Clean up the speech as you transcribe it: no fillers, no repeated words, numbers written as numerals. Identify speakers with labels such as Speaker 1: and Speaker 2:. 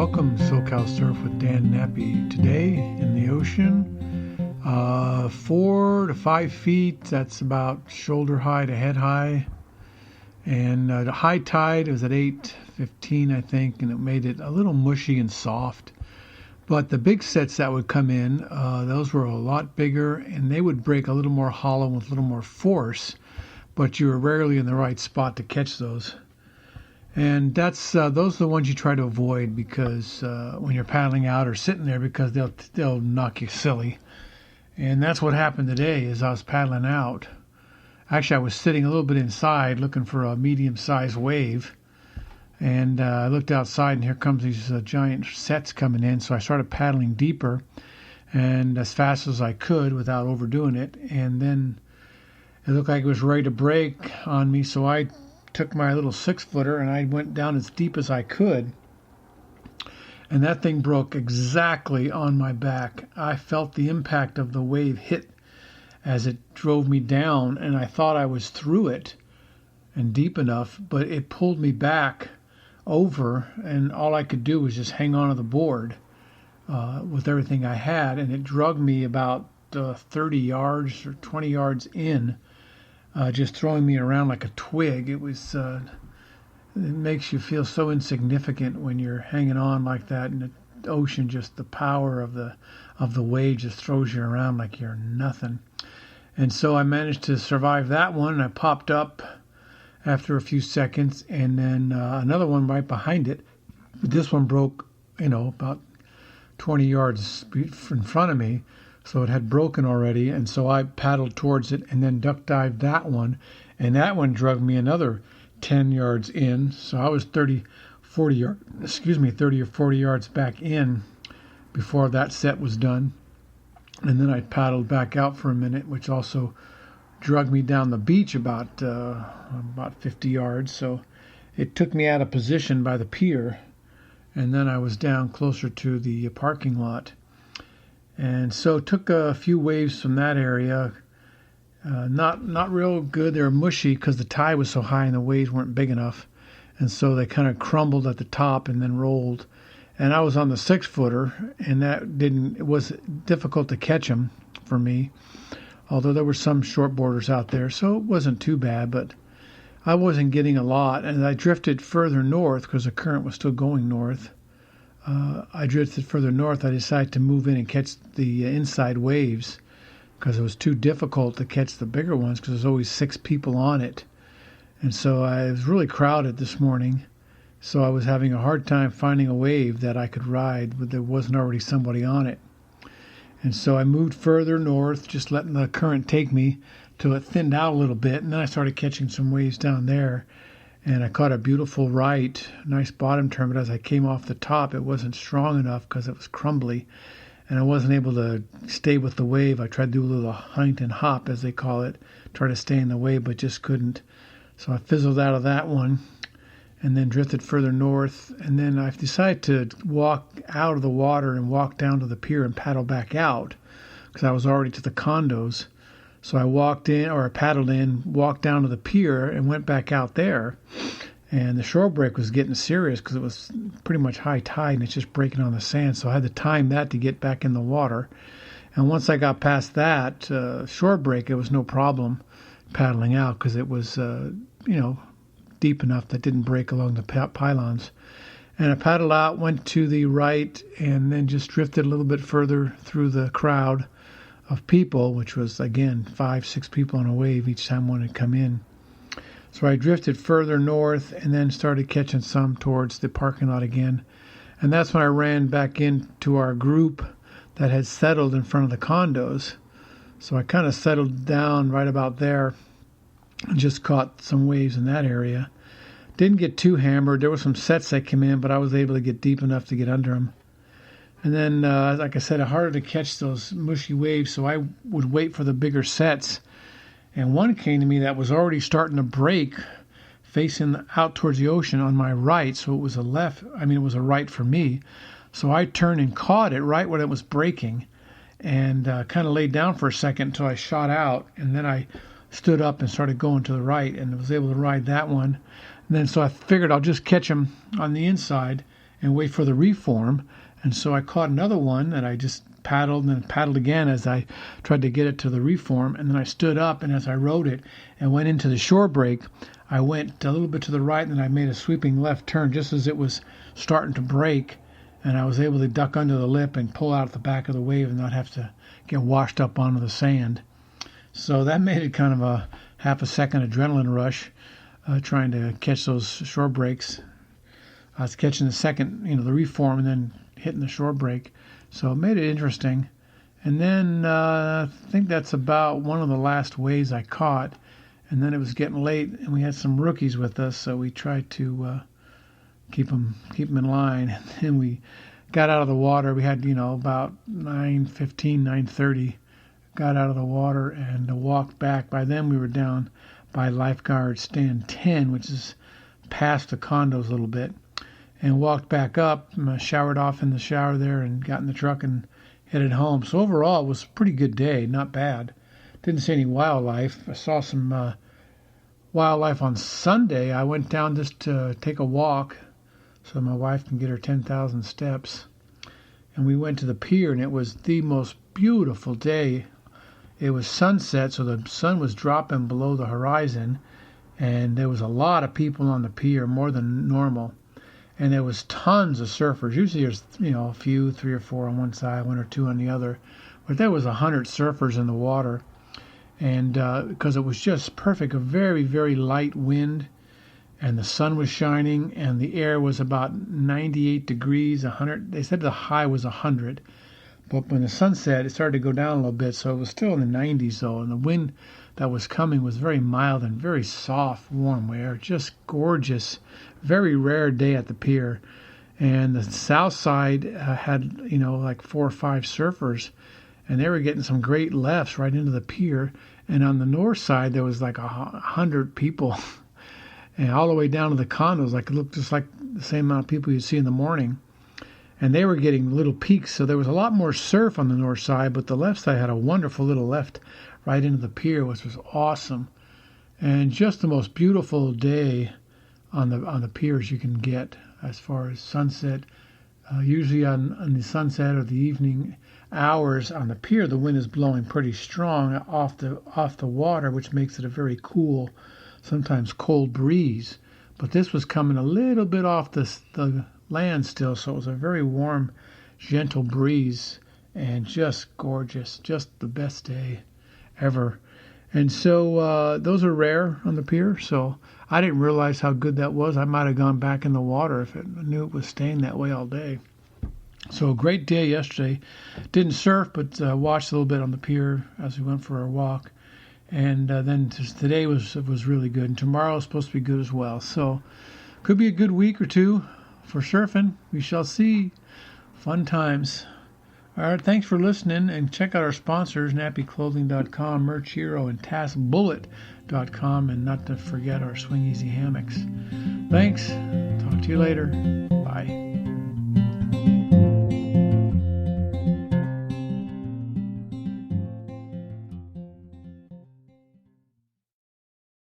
Speaker 1: Welcome to SoCal Surf with Dan Nappy. Today in the ocean, 4 to 5 feet, that's about shoulder high to head high. And the high tide was at 8:15, I think, and it made it a little mushy and soft. But the big sets that would come in, those were a lot bigger, and they would break a little more hollow with a little more force, but you were rarely in the right spot to catch those. And those are the ones you try to avoid because when you're paddling out or sitting there, because they'll knock you silly. And that's what happened today as I was paddling out. Actually, I was sitting a little bit inside looking for a medium-sized wave. And I looked outside, and here comes these giant sets coming in. So I started paddling deeper and as fast as I could without overdoing it. And then it looked like it was ready to break on me, so I took my little 6-footer and I went down as deep as I could. And that thing broke exactly on my back. I felt the impact of the wave hit as it drove me down, and I thought I was through it and deep enough, but it pulled me back over, and all I could do was just hang on to the board with everything I had, and it dragged me about 30 yards or 20 yards in, just throwing me around like a twig. It makes you feel so insignificant when you're hanging on like that in the ocean. Just the power of the wave just throws you around like you're nothing. And so I managed to survive that one, and I popped up after a few seconds, and then another one right behind it. This one broke, about 20 yards in front of me, so it had broken already, and so I paddled towards it and then duck dived that one, and that one dragged me another 10 yards in, so I was 30 or 40 yards back in before that set was done. And then I paddled back out for a minute, which also dragged me down the beach about 50 yards. So it took me out of position by the pier, and then I was down closer to the parking lot. And so took a few waves from that area. Not real good. They were mushy because the tide was so high and the waves weren't big enough. And so they kind of crumbled at the top and then rolled. And I was on the 6-footer, and it was difficult to catch them for me, although there were some shortboarders out there, so it wasn't too bad, but I wasn't getting a lot. And I drifted further north because the current was still going north. I drifted further north. I decided to move in and catch the inside waves because it was too difficult to catch the bigger ones because there's always 6 people on it. And so I was really crowded this morning. So I was having a hard time finding a wave that I could ride, but there wasn't already somebody on it. And so I moved further north, just letting the current take me till it thinned out a little bit. And then I started catching some waves down there. And I caught a beautiful right, nice bottom turn. But as I came off the top, it wasn't strong enough because it was crumbly. And I wasn't able to stay with the wave. I tried to do a little Huntington hop, as they call it, try to stay in the wave, but just couldn't. So I fizzled out of that one and then drifted further north. And then I decided to walk out of the water and walk down to the pier and paddle back out because I was already to the condos. So I paddled in, walked down to the pier and went back out there. And the shore break was getting serious because it was pretty much high tide and it's just breaking on the sand. So I had to time that to get back in the water. And once I got past that shore break, it was no problem paddling out because it was, deep enough that didn't break along the pylons. And I paddled out, went to the right, and then just drifted a little bit further through the crowd of people, which was, again, 5-6 people on a wave each time one had come in. So I drifted further north and then started catching some towards the parking lot again. And that's when I ran back into our group that had settled in front of the condos. So I kind of settled down right about there and just caught some waves in that area. Didn't get too hammered. There were some sets that came in, but I was able to get deep enough to get under them. And then, like I said, it's harder to catch those mushy waves, so I would wait for the bigger sets. And one came to me that was already starting to break, facing out towards the ocean on my right, so it was it was a right for me. So I turned and caught it right when it was breaking and kind of laid down for a second until I shot out. And then I stood up and started going to the right and was able to ride that one. And then so I figured I'll just catch them on the inside and wait for the reform. And so I caught another one that I just paddled and then paddled again as I tried to get it to the reform. And then I stood up, and as I rode it and went into the shore break, I went a little bit to the right, and then I made a sweeping left turn just as it was starting to break. And I was able to duck under the lip and pull out the back of the wave and not have to get washed up onto the sand. So that made it kind of a half a second adrenaline rush, trying to catch those shore breaks. I was catching the second, the reform, and then hitting the shore break. So it made it interesting. And then I think that's about one of the last waves I caught. And then it was getting late, and we had some rookies with us, so we tried to keep them in line. And we got out of the water. We had, about 9:15, 9:30. Got out of the water and walked back. By then we were down by lifeguard stand 10, which is past the condos a little bit, and walked back up, showered off in the shower there, and got in the truck and headed home. So overall it was a pretty good day, not bad. Didn't see any wildlife. I saw some wildlife on Sunday. I went down just to take a walk so my wife can get her 10,000 steps. And we went to the pier, and it was the most beautiful day. It was sunset, so the sun was dropping below the horizon, and there was a lot of people on the pier, more than normal. And there was tons of surfers. Usually there's, a few, 3 or 4 on one side, 1 or 2 on the other. But there was 100 surfers in the water. And because it was just perfect, a very, very light wind, and the sun was shining, and the air was about 98 degrees, 100. They said the high was 100. But when the sun set, it started to go down a little bit, so it was still in the 90s, though. And the wind that was coming was very mild and very soft, warm air. Just gorgeous, very rare day at the pier. And the south side had, like 4 or 5 surfers, and they were getting some great lefts right into the pier. And on the north side, there was like 100 people, and all the way down to the condos. Like, it looked just like the same amount of people you'd see in the morning. And they were getting little peaks, so there was a lot more surf on the north side, but the left side had a wonderful little left right into the pier, which was awesome. And just the most beautiful day on the piers you can get as far as sunset. Usually on the sunset or the evening hours on the pier, the wind is blowing pretty strong off the water, which makes it a very cool, sometimes cold breeze. But this was coming a little bit off the land still, so it was a very warm, gentle breeze, and just gorgeous, just the best day ever. And so those are rare on the pier, so I didn't realize how good that was. I might have gone back in the water if I knew it was staying that way all day. So a great day yesterday. Didn't surf, but watched a little bit on the pier as we went for our walk. And then today was really good, and tomorrow is supposed to be good as well. So could be a good week or two for surfing. We shall see. Fun times. All right, thanks for listening, and check out our sponsors, nappyclothing.com, Merch Hero, and taskbullet.com, and not to forget our Swing Easy hammocks. Thanks. Talk to you later. Bye.